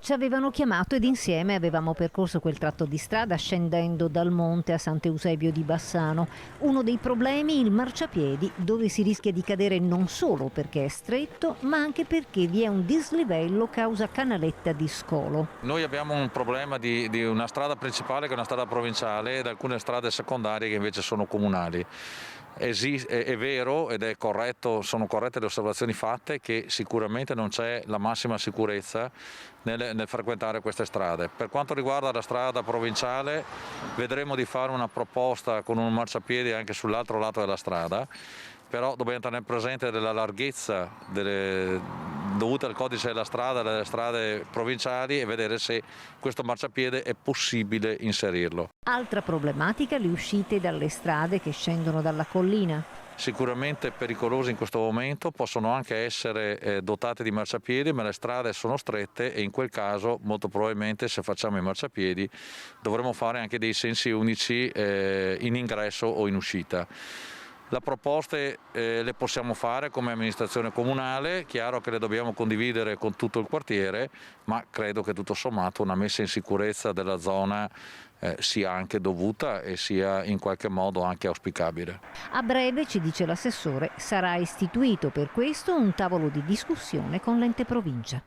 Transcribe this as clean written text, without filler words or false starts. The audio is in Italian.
Ci avevano chiamato ed insieme avevamo percorso quel tratto di strada scendendo dal monte a Sant'Eusebio di Bassano. Uno dei problemi, il marciapiedi, dove si rischia di cadere non solo perché è stretto, ma anche perché vi è un dislivello causa canaletta di scolo. Noi abbiamo un problema di una strada principale che è una strada provinciale ed alcune strade secondarie che invece sono comunali. È vero ed è corretto, sono corrette le osservazioni fatte che sicuramente non c'è la massima sicurezza nel frequentare queste strade. Per quanto riguarda la strada provinciale vedremo di fare una proposta con un marciapiede anche sull'altro lato della strada, però dobbiamo tenere presente della larghezza dovuta al codice della strada, delle strade provinciali e vedere se questo marciapiede è possibile inserirlo. Altra problematica, le uscite dalle strade che scendono dalla collina. Sicuramente pericolose in questo momento, possono anche essere dotate di marciapiedi, ma le strade sono strette e in quel caso molto probabilmente se facciamo i marciapiedi dovremo fare anche dei sensi unici in ingresso o in uscita. Le proposte le possiamo fare come amministrazione comunale, chiaro che le dobbiamo condividere con tutto il quartiere, ma credo che tutto sommato una messa in sicurezza della zona sia anche dovuta e sia in qualche modo anche auspicabile. A breve, ci dice l'assessore, sarà istituito per questo un tavolo di discussione con l'ente provincia.